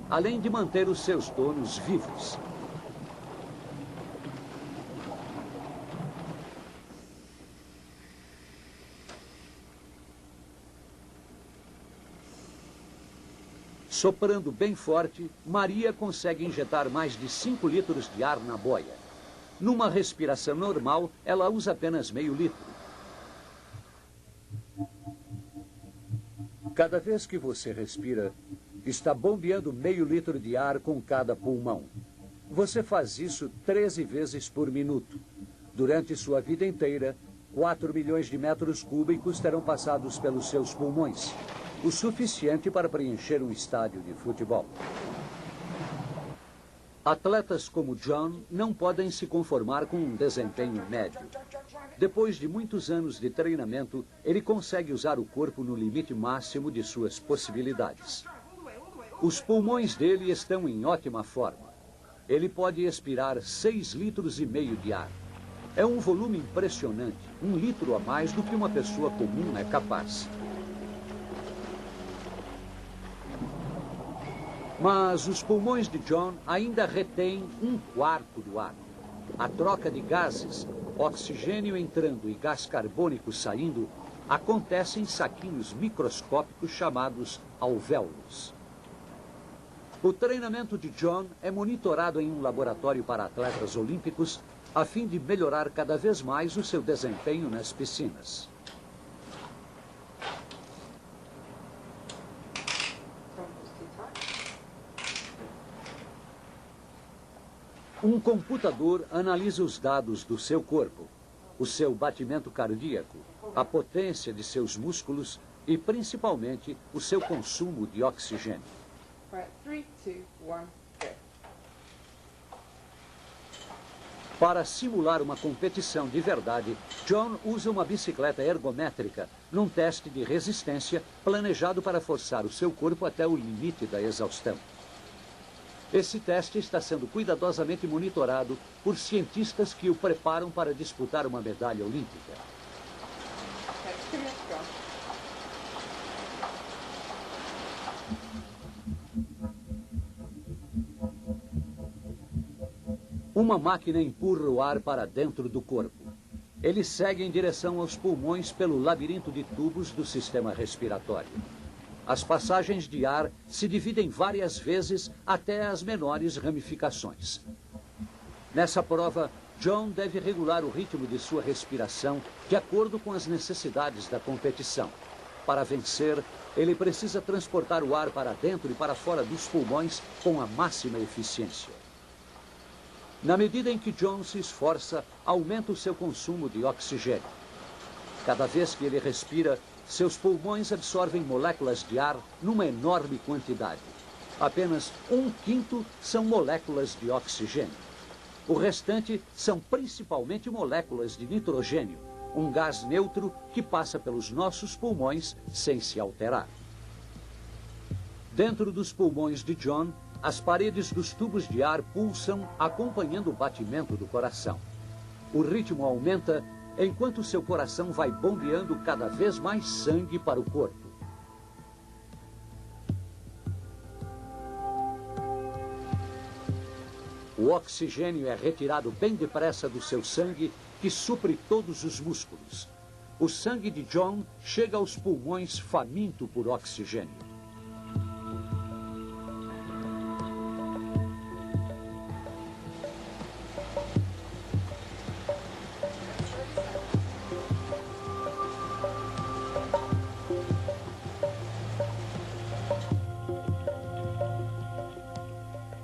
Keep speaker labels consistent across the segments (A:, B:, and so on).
A: além de manter os seus donos vivos. Soprando bem forte, Maria consegue injetar mais de 5 litros de ar na boia. Numa respiração normal, ela usa apenas meio litro. Cada vez que você respira, está bombeando meio litro de ar com cada pulmão. Você faz isso 13 vezes por minuto. Durante sua vida inteira, 4 milhões de metros cúbicos terão passado pelos seus pulmões. O suficiente para preencher um estádio de futebol. Atletas como John não podem se conformar com um desempenho médio. Depois de muitos anos de treinamento, ele consegue usar o corpo no limite máximo de suas possibilidades. Os pulmões dele estão em ótima forma. Ele pode expirar 6,5 litros de ar. É um volume impressionante, 1 litro a mais do que uma pessoa comum é capaz. Mas os pulmões de John ainda retêm 1/4 do ar. A troca de gases, oxigênio entrando e gás carbônico saindo, acontece em saquinhos microscópicos chamados alvéolos. O treinamento de John é monitorado em um laboratório para atletas olímpicos, a fim de melhorar cada vez mais o seu desempenho nas piscinas. Um computador analisa os dados do seu corpo, o seu batimento cardíaco, a potência de seus músculos e, principalmente, o seu consumo de oxigênio.
B: 3, 2, 1, go.
A: Para simular uma competição de verdade, John usa uma bicicleta ergométrica num teste de resistência planejado para forçar o seu corpo até o limite da exaustão. Esse teste está sendo cuidadosamente monitorado por cientistas que o preparam para disputar uma medalha olímpica. Uma máquina empurra o ar para dentro do corpo. Ele segue em direção aos pulmões pelo labirinto de tubos do sistema respiratório. As passagens de ar se dividem várias vezes até as menores ramificações. Nessa prova, John deve regular o ritmo de sua respiração de acordo com as necessidades da competição. Para vencer, ele precisa transportar o ar para dentro e para fora dos pulmões com a máxima eficiência. Na medida em que John se esforça, aumenta o seu consumo de oxigênio. Cada vez que ele respira, seus pulmões absorvem moléculas de ar numa enorme quantidade. Apenas 1/5 são moléculas de oxigênio. O restante são principalmente moléculas de nitrogênio, um gás neutro que passa pelos nossos pulmões sem se alterar. Dentro dos pulmões de John, as paredes dos tubos de ar pulsam acompanhando o batimento do coração. O ritmo aumenta enquanto seu coração vai bombeando cada vez mais sangue para o corpo. O oxigênio é retirado bem depressa do seu sangue, que supre todos os músculos. O sangue de John chega aos pulmões faminto por oxigênio.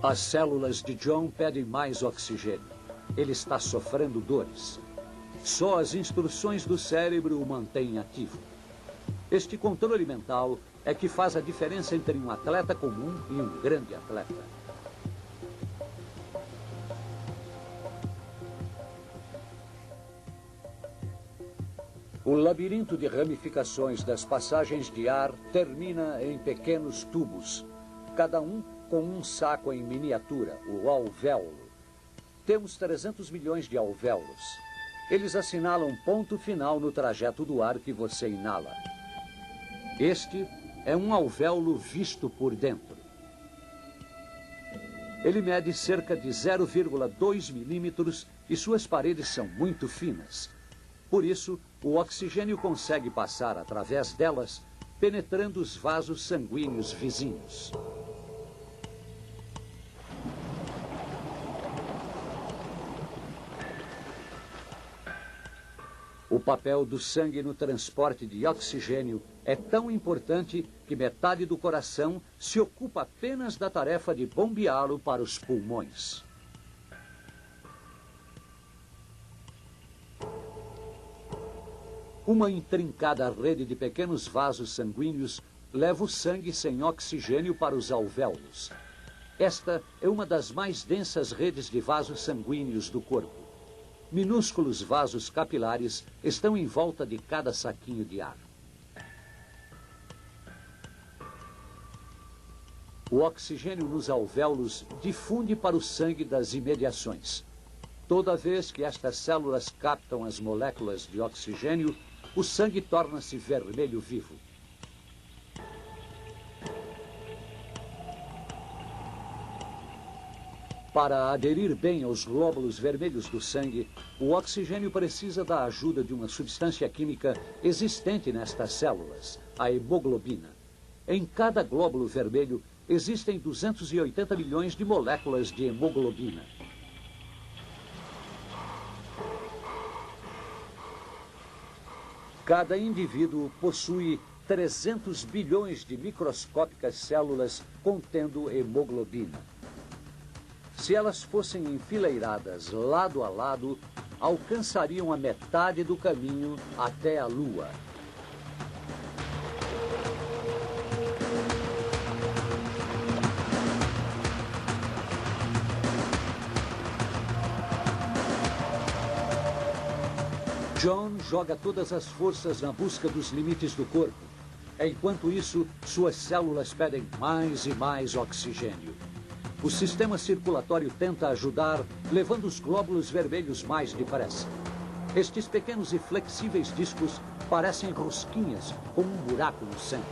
A: As células de John pedem mais oxigênio. Ele está sofrendo dores. Só as instruções do cérebro o mantêm ativo. Este controle mental é que faz a diferença entre um atleta comum e um grande atleta. O labirinto de ramificações das passagens de ar termina em pequenos tubos, cada um com um saco em miniatura, o alvéolo. Temos 300 milhões de alvéolos. Eles assinalam ponto final no trajeto do ar que você inala. Este é um alvéolo visto por dentro. Ele mede cerca de 0,2 milímetros e suas paredes são muito finas. Por isso, o oxigênio consegue passar através delas, penetrando os vasos sanguíneos vizinhos. O papel do sangue no transporte de oxigênio é tão importante que metade do coração se ocupa apenas da tarefa de bombeá-lo para os pulmões. Uma intrincada rede de pequenos vasos sanguíneos leva o sangue sem oxigênio para os alvéolos. Esta é uma das mais densas redes de vasos sanguíneos do corpo. Minúsculos vasos capilares estão em volta de cada saquinho de ar. O oxigênio nos alvéolos difunde para o sangue das imediações. Toda vez que estas células captam as moléculas de oxigênio, o sangue torna-se vermelho vivo. Para aderir bem aos glóbulos vermelhos do sangue, o oxigênio precisa da ajuda de uma substância química existente nestas células, a hemoglobina. Em cada glóbulo vermelho existem 280 milhões de moléculas de hemoglobina. Cada indivíduo possui 300 bilhões de microscópicas células contendo hemoglobina. Se elas fossem enfileiradas lado a lado, alcançariam a metade do caminho até a Lua. John joga todas as forças na busca dos limites do corpo. Enquanto isso, suas células pedem mais e mais oxigênio. O sistema circulatório tenta ajudar, levando os glóbulos vermelhos mais depressa. Estes pequenos e flexíveis discos parecem rosquinhas com um buraco no centro.